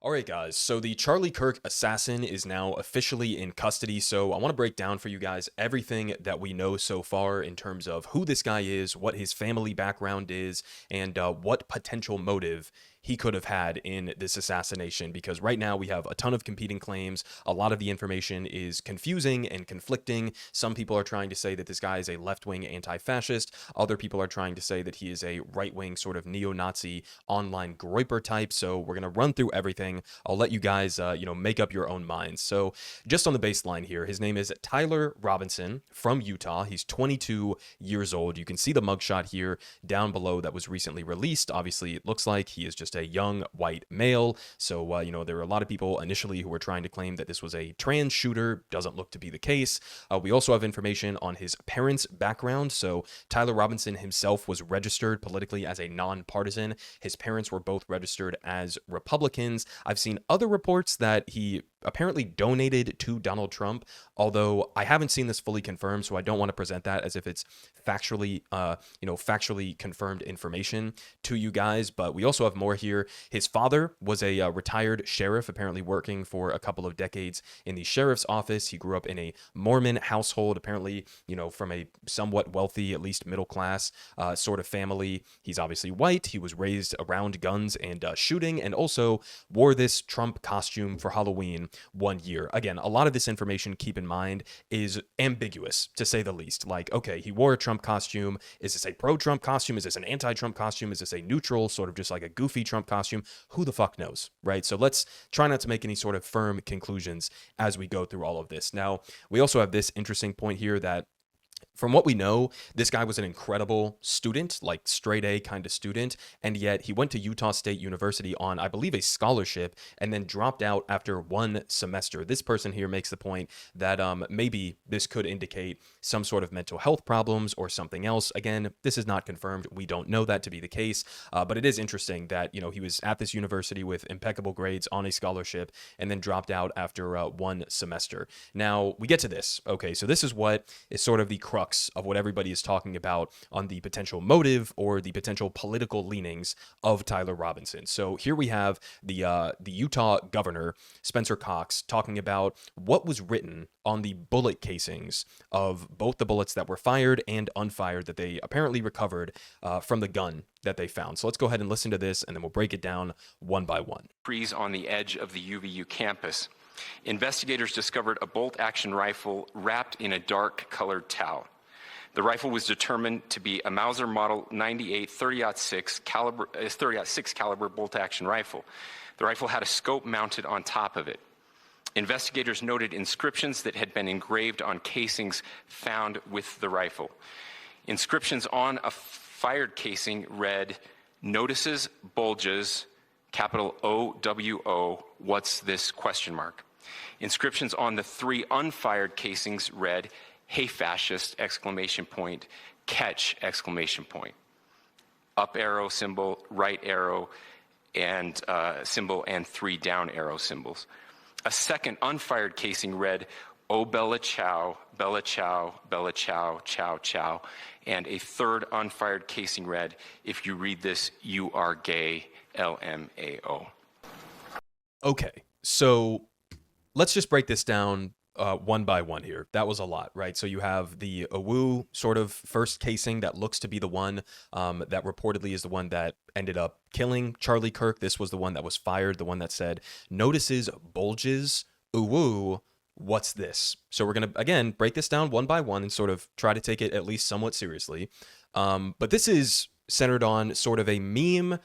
All right, guys. So the Charlie Kirk assassin is now officially in custody. So I want to break down for you guys everything that we know so far in terms of who this guy is, what his family background is, and what potential motive he could have had in this assassination. Because right now we have a ton of competing claims. A lot of the information is confusing and conflicting. Some people are trying to say that this guy is a left-wing anti-fascist. Other people are trying to say that he is a right-wing sort of neo-Nazi online groyper type. So we're going to run through everything. I'll let you guys, make up your own minds. So just on the baseline here, his name is Tyler Robinson from Utah. He's 22 years old. You can see the mugshot here down below that was recently released. Obviously, it looks like he is just a young white male. So, there are a lot of people initially who were trying to claim that this was a trans shooter. Doesn't look to be the case. We also have information on his parents' background. So Tyler Robinson himself was registered politically as a nonpartisan. His parents were both registered as Republicans. I've seen other reports that he apparently donated to Donald Trump, although I haven't seen this fully confirmed, so I don't want to present that as if it's factually confirmed information to you guys. But we also have more here. His father was a retired sheriff, apparently working for a couple of decades in the sheriff's office. He grew up in a Mormon household, apparently, from a somewhat wealthy, at least middle class sort of family. He's obviously white. He was raised around guns and shooting, and also wore this Trump costume for Halloween one year. Again, a lot of this information, keep in mind, is ambiguous to say the least. Like, okay, he wore a Trump costume. Is this a pro-Trump costume? Is this an anti-Trump costume? Is this a neutral, sort of just like a goofy Trump costume? Who the fuck knows, right? So let's try not to make any sort of firm conclusions as we go through all of this. Now, we also have this interesting point here that from what we know, this guy was an incredible student, like straight A kind of student, and yet he went to Utah State University on, I believe, a scholarship and then dropped out after one semester. This person here makes the point that maybe this could indicate some sort of mental health problems or something else. Again, this is not confirmed. We don't know that to be the case, but it is interesting that, he was at this university with impeccable grades on a scholarship and then dropped out after one semester. Now, we get to this. Okay, so this is what is sort of the crux of what everybody is talking about on the potential motive or the potential political leanings of Tyler Robinson. So here we have the Utah governor, Spencer Cox, talking about what was written on the bullet casings of both the bullets that were fired and unfired that they apparently recovered from the gun that they found. So let's go ahead and listen to this, and then we'll break it down one by one. Freeze on the edge of the UVU campus. Investigators discovered a bolt-action rifle wrapped in a dark-colored towel. The rifle was determined to be a Mauser Model 98 30-06 caliber bolt-action rifle. The rifle had a scope mounted on top of it. Investigators noted inscriptions that had been engraved on casings found with the rifle. Inscriptions on a fired casing read, "Notices, bulges, capital OWO, what's this?" ? Inscriptions on the three unfired casings read, "Hey fascist!" ! Catch! Up arrow symbol, right arrow and symbol, and three down arrow symbols. A second unfired casing read, "Oh Bella Chow, Bella Chow, Bella Chow, Chow Chow." And a third unfired casing read, "If you read this, you are gay, LMAO." Okay, so let's just break this down one by one here. That was a lot, right? So you have the Awu sort of first casing that looks to be the one that reportedly is the one that ended up killing Charlie Kirk. This was the one that was fired, the one that said, "Notices, bulges, Awu, what's this?" So we're going to, again, break this down one by one and sort of try to take it at least somewhat seriously. But this is centered on sort of a meme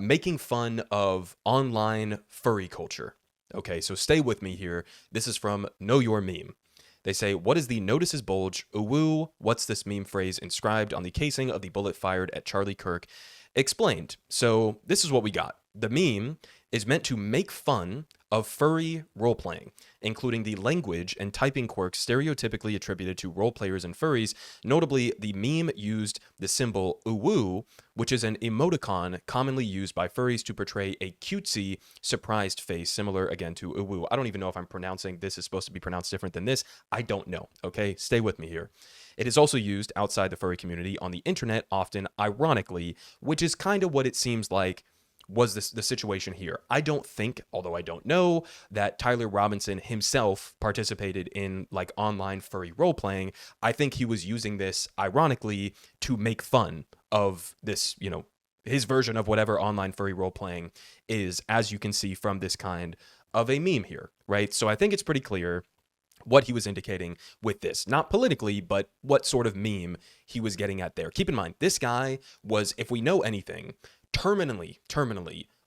making fun of online furry culture. Okay, so stay with me here. This is from Know Your Meme. They say, "What is the notices bulge? Ooh, what's this meme phrase inscribed on the casing of the bullet fired at Charlie Kirk?" Explained. So this is what we got. The meme is meant to make fun of furry role-playing, including the language and typing quirks stereotypically attributed to role players and furries. Notably, the meme used the symbol uwu, which is an emoticon commonly used by furries to portray a cutesy, surprised face, similar, again, to uwu. I don't even know if I'm pronouncing this is supposed to be pronounced different than this. I don't know, okay? Stay with me here. It is also used outside the furry community on the internet, often ironically, which is kind of what it seems like was the situation here. I don't think, although I don't know, that Tyler Robinson himself participated in like online furry role playing. I think he was using this ironically to make fun of this, his version of whatever online furry role playing is, as you can see from this kind of a meme here, right? So I think it's pretty clear what he was indicating with this, not politically, but what sort of meme he was getting at there. Keep in mind, this guy was, if we know anything, terminally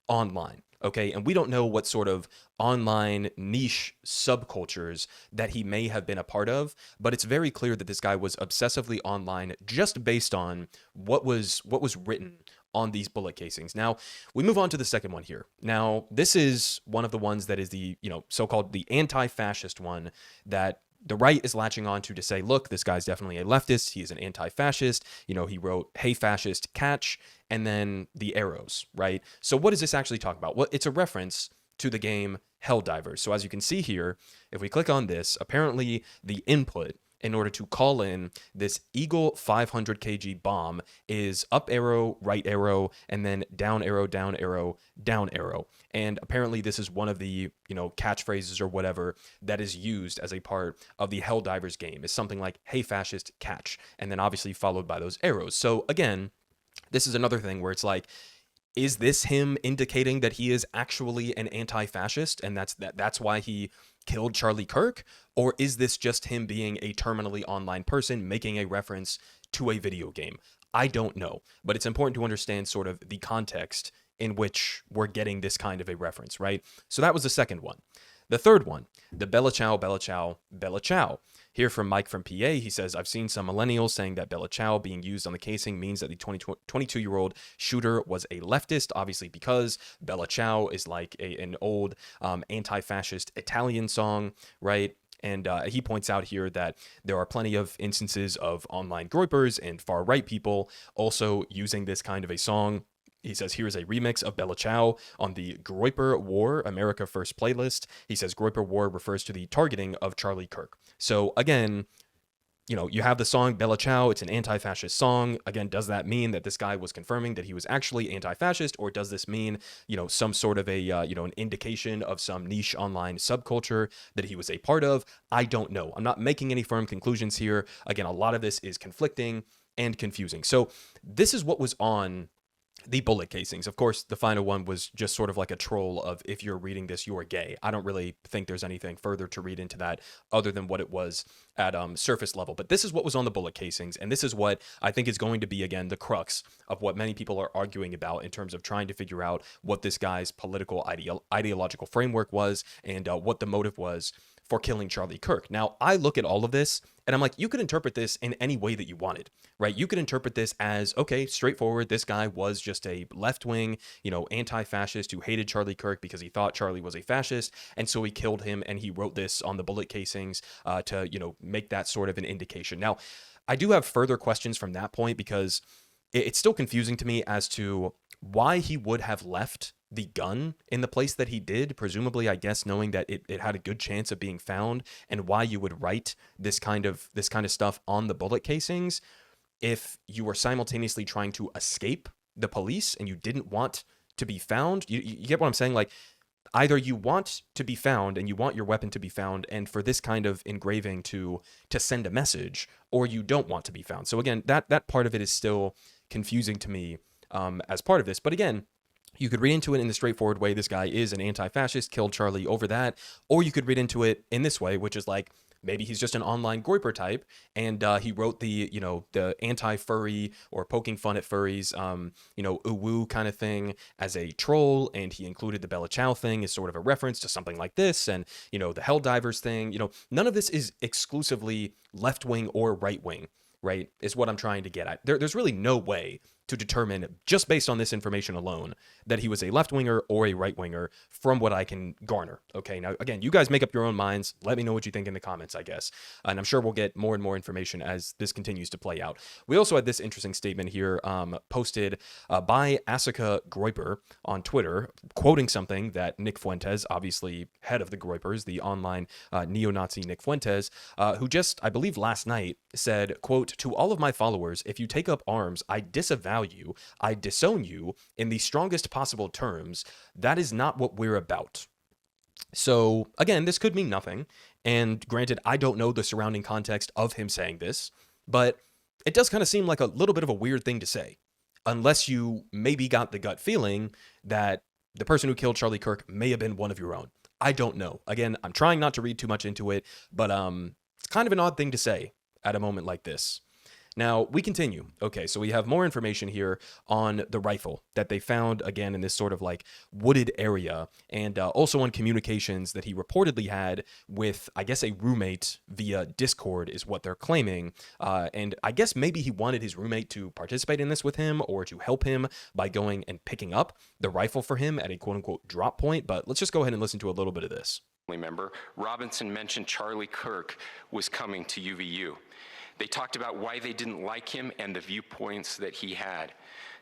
online. Okay, and we don't know what sort of online niche subcultures that he may have been a part of, but it's very clear that this guy was obsessively online just based on what was written on these bullet casings. Now, we move on to the second one here. Now, this is one of the ones that is the, so-called the anti-fascist one that the right is latching on to say, look, this guy's definitely a leftist. He's an anti-fascist. He wrote, "Hey, fascist, catch," and then the arrows, right? So what does this actually talk about? Well, it's a reference to the game Helldivers. So as you can see here, if we click on this, apparently the input in order to call in this Eagle 500 kg bomb is up arrow, right arrow, and then down arrow, down arrow, down arrow. And apparently this is one of the, catchphrases or whatever that is used as a part of the Helldivers game, is something like, "Hey, fascist, catch," and then obviously followed by those arrows. So again, this is another thing where it's like, is this him indicating that he is actually an anti-fascist and that's why he killed Charlie Kirk? Or is this just him being a terminally online person making a reference to a video game? I don't know, but it's important to understand sort of the context in which we're getting this kind of a reference, right? So that was the second one. The third one, the Bella Ciao, Bella Ciao, Bella Ciao. Here from Mike from PA, he says, "I've seen some millennials saying that Bella Ciao being used on the casing means that the 22-year-old shooter was a leftist, obviously because Bella Ciao is like an old anti-fascist Italian song, right?" And he points out here that there are plenty of instances of online groypers and far-right people also using this kind of a song. He says, "Here's a remix of Bella Ciao on the Groyper War America First playlist." He says Groyper War refers to the targeting of Charlie Kirk. So again, you have the song Bella Ciao. It's an anti-fascist song. Again, does that mean that this guy was confirming that he was actually anti-fascist, or does this mean, some sort of a, an indication of some niche online subculture that he was a part of? I don't know. I'm not making any firm conclusions here. Again, a lot of this is conflicting and confusing. So this is what was on the bullet casings. Of course, the final one was just sort of like a troll of, if you're reading this, you're gay. I don't really think there's anything further to read into that other than what it was at surface level. But this is what was on the bullet casings, and this is what I think is going to be, again, the crux of what many people are arguing about in terms of trying to figure out what this guy's political ideological framework was and what the motive was for killing Charlie Kirk. Now, I look at all of this and I'm like, you could interpret this in any way that you wanted, right? You could interpret this as, okay, straightforward. This guy was just a left-wing, anti-fascist who hated Charlie Kirk because he thought Charlie was a fascist. And so he killed him, and he wrote this on the bullet casings to, make that sort of an indication. Now, I do have further questions from that point because it's still confusing to me as to why he would have left the gun in the place that he did, presumably, I guess, knowing that it had a good chance of being found, and why you would write this kind of stuff on the bullet casings if you were simultaneously trying to escape the police and you didn't want to be found. You get what I'm saying? Like, either you want to be found and you want your weapon to be found and for this kind of engraving to send a message, or you don't want to be found. So again, that part of it is still confusing to me as part of this. But again, you could read into it in the straightforward way, this guy is an anti-fascist, killed Charlie over that, or you could read into it in this way, which is like, maybe he's just an online groyper type, and he wrote the, the anti-furry or poking fun at furries, ooh-woo kind of thing as a troll, and he included the Bella Ciao thing as sort of a reference to something like this, and, the Helldivers thing, none of this is exclusively left-wing or right-wing, right, is what I'm trying to get at. There's really no way to determine, just based on this information alone, that he was a left-winger or a right-winger from what I can garner. Okay, now, again, you guys make up your own minds. Let me know what you think in the comments, I guess. And I'm sure we'll get more and more information as this continues to play out. We also had this interesting statement here posted by Asika Groyper on Twitter, quoting something that Nick Fuentes, obviously head of the Groypers, the online neo-Nazi Nick Fuentes, who just, I believe last night, said, quote, "To all of my followers, if you take up arms, I disavow disavow you. I disown you in the strongest possible terms. That is not what we're about. So, again, this could mean nothing. And granted, I don't know the surrounding context of him saying this, but it does kind of seem like a little bit of a weird thing to say. Unless you maybe got the gut feeling that the person who killed Charlie Kirk may have been one of your own. I don't know. Again, I'm trying not to read too much into it, but it's kind of an odd thing to say at a moment like this. Now, we continue. Okay, so we have more information here on the rifle that they found, again, in this sort of like wooded area, and also on communications that he reportedly had with, I guess, a roommate via Discord is what they're claiming. And I guess maybe he wanted his roommate to participate in this with him or to help him by going and picking up the rifle for him at a quote-unquote drop point. But let's just go ahead and listen to a little bit of this. Member Robinson mentioned Charlie Kirk was coming to UVU. They talked about why they didn't like him and the viewpoints that he had.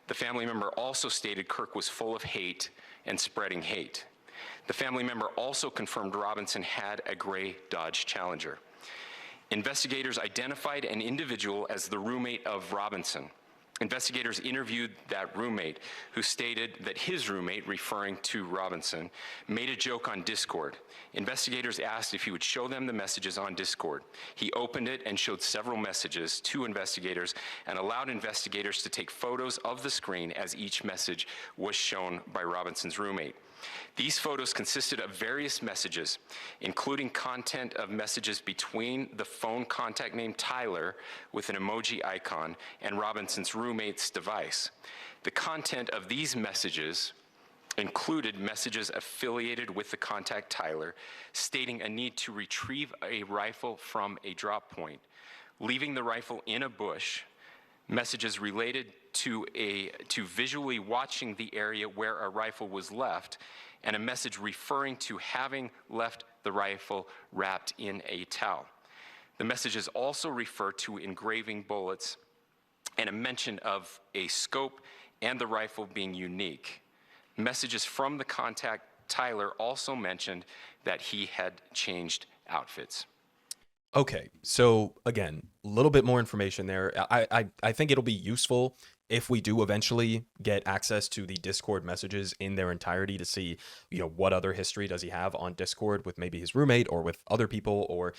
The family member also stated Kirk was full of hate and spreading hate. The family member also confirmed Robinson had a gray Dodge Challenger. Investigators identified an individual as the roommate of Robinson. Investigators interviewed that roommate, who stated that his roommate, referring to Robinson, made a joke on Discord. Investigators asked if he would show them the messages on Discord. He opened it and showed several messages to investigators and allowed investigators to take photos of the screen as each message was shown by Robinson's roommate. These photos consisted of various messages, including content of messages between the phone contact named Tyler with an emoji icon and Robinson's roommate's device. The content of these messages included messages affiliated with the contact Tyler, stating a need to retrieve a rifle from a drop point, leaving the rifle in a bush, messages related to visually watching the area where a rifle was left, and a message referring to having left the rifle wrapped in a towel. The messages also refer to engraving bullets and a mention of a scope and the rifle being unique. Messages from the contact Tyler also mentioned that he had changed outfits. Okay, so again, a little bit more information there. I think it'll be useful if we do eventually get access to the Discord messages in their entirety to see, what other history does he have on Discord with maybe his roommate or with other people, or,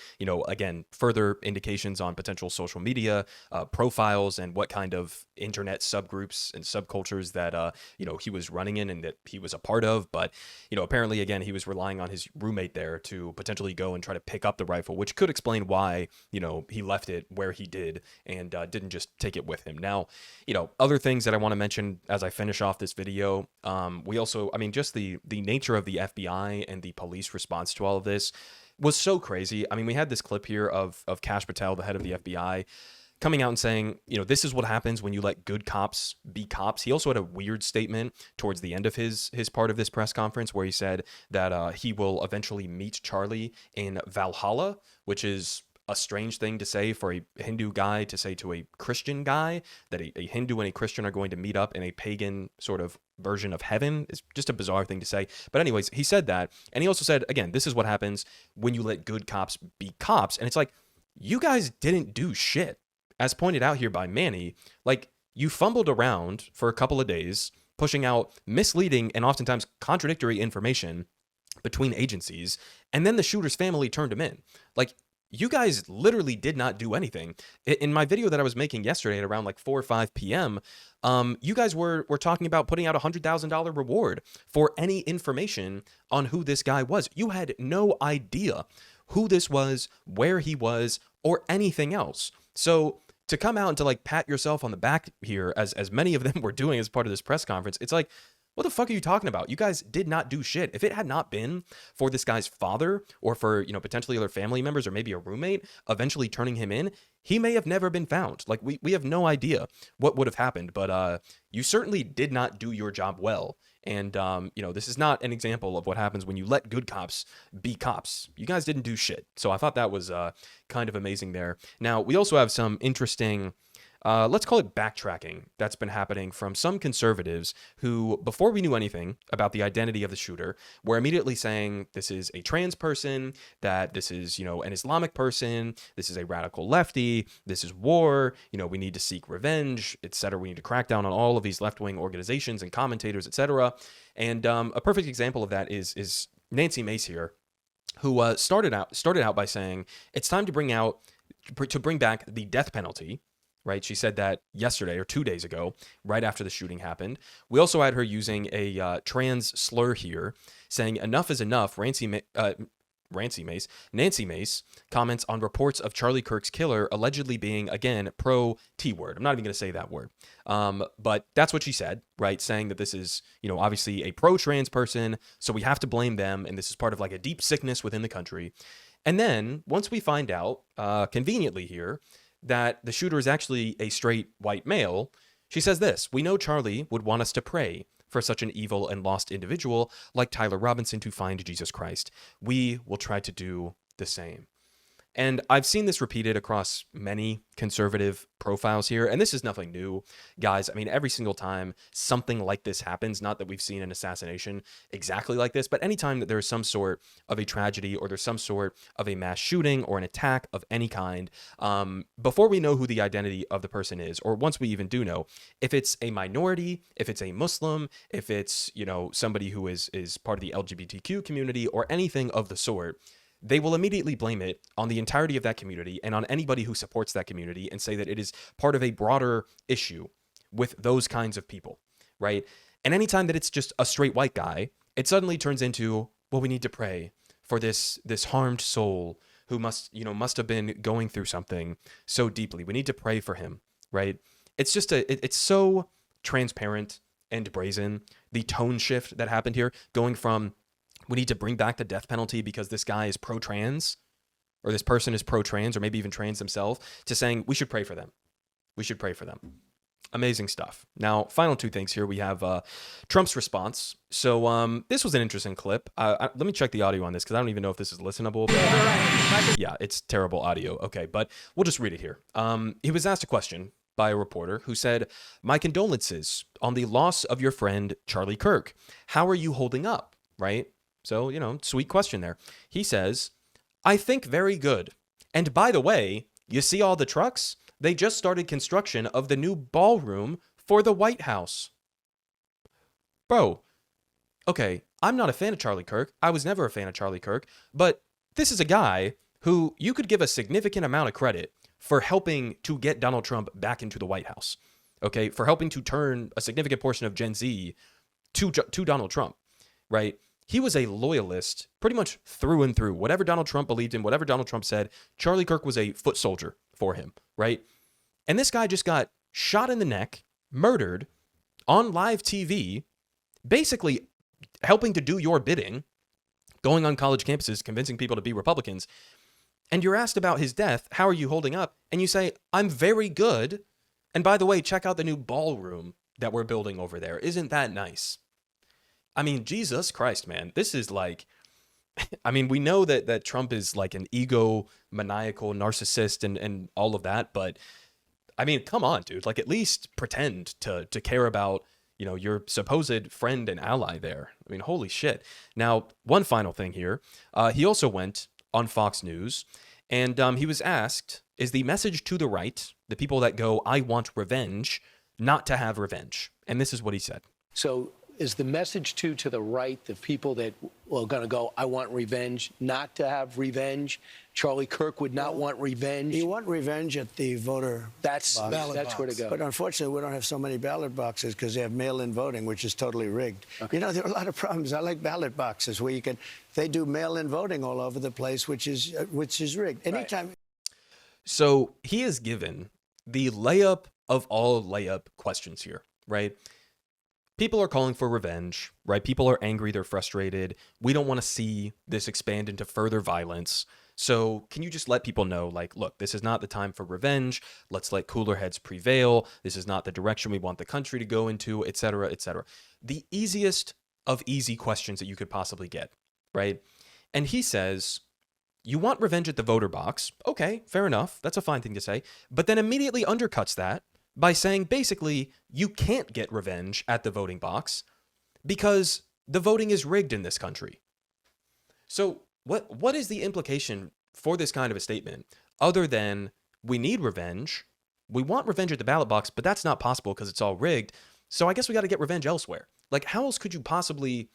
again, further indications on potential social media profiles and what kind of internet subgroups and subcultures that, he was running in and that he was a part of. But, apparently, again, he was relying on his roommate there to potentially go and try to pick up the rifle, which could explain why, he left it where he did and didn't just take it with him. Now, other things that I want to mention as I finish off this video, we also, just the nature of the FBI and the police response to all of this was so crazy. We had this clip here of Kash Patel, the head of the FBI, coming out and saying, this is what happens when you let good cops be cops. He also had a weird statement towards the end of his part of this press conference where he said that he will eventually meet Charlie in Valhalla, which is a strange thing to say for a Hindu guy to say to a Christian guy, that a Hindu and a Christian are going to meet up in a pagan sort of version of heaven. Is just a bizarre thing to say. But anyways, he said that. And he also said, again, this is what happens when you let good cops be cops. And it's like, you guys didn't do shit. As pointed out here by Manny, like, you fumbled around for a couple of days, pushing out misleading and oftentimes contradictory information between agencies, and then the shooter's family turned him in. Like, you guys literally did not do anything. In my video that I was making yesterday at around like 4 or 5 p.m., you guys were talking about putting out a $100,000 reward for any information on who this guy was. You had no idea who this was, where he was, or anything else. So to come out and to like pat yourself on the back here, as many of them were doing as part of this press conference, it's like, what the fuck are you talking about? You guys did not do shit. If it had not been for this guy's father or for, potentially other family members or maybe a roommate eventually turning him in, he may have never been found. Like, we have no idea what would have happened, but you certainly did not do your job well. And, this is not an example of what happens when you let good cops be cops. You guys didn't do shit. So I thought that was kind of amazing there. Now, we also have some interesting let's call it backtracking that's been happening from some conservatives who, before we knew anything about the identity of the shooter, were immediately saying this is a trans person, that this is, an Islamic person, this is a radical lefty, this is war, we need to seek revenge, etc. We need to crack down on all of these left-wing organizations and commentators, etc. And a perfect example of that is Nancy Mace here, who started out by saying it's time to bring back the death penalty. Right, she said that yesterday or 2 days ago, right after the shooting happened. We also had her using a trans slur here, saying enough is enough. Nancy Mace comments on reports of Charlie Kirk's killer allegedly being, again, pro T-word. I'm not even going to say that word. But that's what she said, right? Saying that this is, obviously a pro-trans person, so we have to blame them, and this is part of like a deep sickness within the country. And then once we find out, conveniently here, that the shooter is actually a straight white male, she says this: we know Charlie would want us to pray for such an evil and lost individual like Tyler Robinson to find Jesus Christ. We will try to do the same. And I've seen this repeated across many conservative profiles here, and this is nothing new, guys. I mean, every single time something like this happens, not that we've seen an assassination exactly like this, but anytime that there's some sort of a tragedy or there's some sort of a mass shooting or an attack of any kind, before we know who the identity of the person is, or once we even do know, if it's a minority, if it's a Muslim, if it's, somebody who is part of the LGBTQ community or anything of the sort, they will immediately blame it on the entirety of that community and on anybody who supports that community and say that it is part of a broader issue with those kinds of people, right? And anytime that it's just a straight white guy, it suddenly turns into, well, we need to pray for this harmed soul who must have been going through something so deeply. We need to pray for him, right? It's just it's so transparent and brazen, the tone shift that happened here, going from we need to bring back the death penalty because this guy is pro-trans, or this person is pro-trans, or maybe even trans themselves, to saying we should pray for them. We should pray for them. Amazing stuff. Now, final two things here. We have Trump's response. So this was an interesting clip. Let me check the audio on this because I don't even know if this is listenable. But yeah, it's terrible audio. Okay, but we'll just read it here. He was asked a question by a reporter who said, "My condolences on the loss of your friend, Charlie Kirk. How are you holding up?" Right? So, sweet question there. He says, "I think very good. And by the way, you see all the trucks? They just started construction of the new ballroom for the White House." Bro, okay, I'm not a fan of Charlie Kirk. I was never a fan of Charlie Kirk. But this is a guy who you could give a significant amount of credit for helping to get Donald Trump back into the White House. Okay, for helping to turn a significant portion of Gen Z to Donald Trump, right? He was a loyalist pretty much through and through. Whatever Donald Trump believed in, whatever Donald Trump said, Charlie Kirk was a foot soldier for him, right? And this guy just got shot in the neck, murdered on live TV, basically helping to do your bidding, going on college campuses, convincing people to be Republicans. And you're asked about his death, how are you holding up? And you say, I'm very good. And by the way, check out the new ballroom that we're building over there. Isn't that nice? I mean, Jesus Christ, man, this is like, I mean, we know that Trump is like an egomaniacal narcissist and all of that, but I mean, come on, dude, like at least pretend to care about, your supposed friend and ally there. I mean, holy shit. Now, one final thing here. He also went on Fox News and he was asked, is the message to the right, the people that go, I want revenge, not to have revenge? And this is what he said. So is the message to the right, the people that are going to go, I want revenge, not to have revenge? Charlie Kirk would not want revenge. You want revenge at the voter That's box. where to go. But unfortunately, we don't have so many ballot boxes because they have mail-in voting, which is totally rigged. Okay. There are a lot of problems. I like ballot boxes where they do mail-in voting all over the place, which is rigged. Anytime. So he is given the layup of all layup questions here, right? People are calling for revenge, right? People are angry, they're frustrated. We don't want to see this expand into further violence. So can you just let people know, like, look, this is not the time for revenge. Let's let cooler heads prevail. This is not the direction we want the country to go into, et cetera, et cetera. The easiest of easy questions that you could possibly get, right? And he says, you want revenge at the voter box. Okay, fair enough. That's a fine thing to say. But then immediately undercuts that by saying basically you can't get revenge at the voting box because the voting is rigged in this country. So what is the implication for this kind of a statement other than we need revenge? We want revenge at the ballot box, but that's not possible because it's all rigged. So I guess we got to get revenge elsewhere. Like, how else could you possibly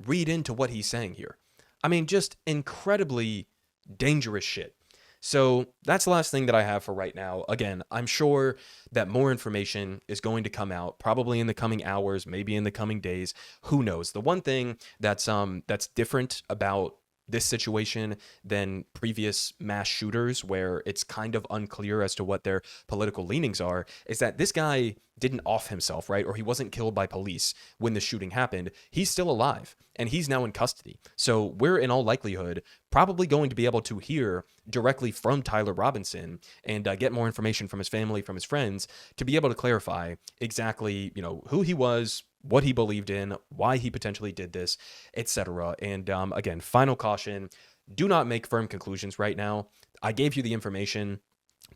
read into what he's saying here? I mean, just incredibly dangerous shit. So that's the last thing that I have for right now. Again, I'm sure that more information is going to come out probably in the coming hours, maybe in the coming days. Who knows? The one thing that's different about this situation than previous mass shooters where it's kind of unclear as to what their political leanings are is that this guy didn't off himself, right? Or he wasn't killed by police when the shooting happened. He's still alive and he's now in custody. So we're in all likelihood probably going to be able to hear directly from Tyler Robinson and get more information from his family, from his friends, to be able to clarify exactly, who he was, what he believed in, why he potentially did this, etc. And again, final caution, do not make firm conclusions right now. I gave you the information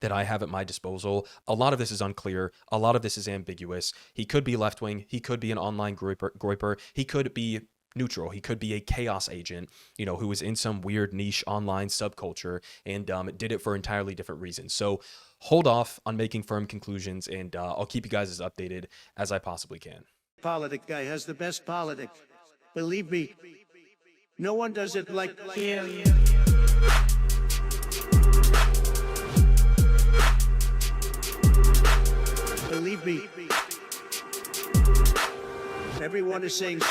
that I have at my disposal. A lot of this is unclear. A lot of this is ambiguous. He could be left-wing. He could be an online groiper. He could be neutral. He could be a chaos agent, who was in some weird niche online subculture and did it for entirely different reasons. So hold off on making firm conclusions, and I'll keep you guys as updated as I possibly can. Politic guy has the best politic. Believe me, no one does it like him. Believe me, everyone is saying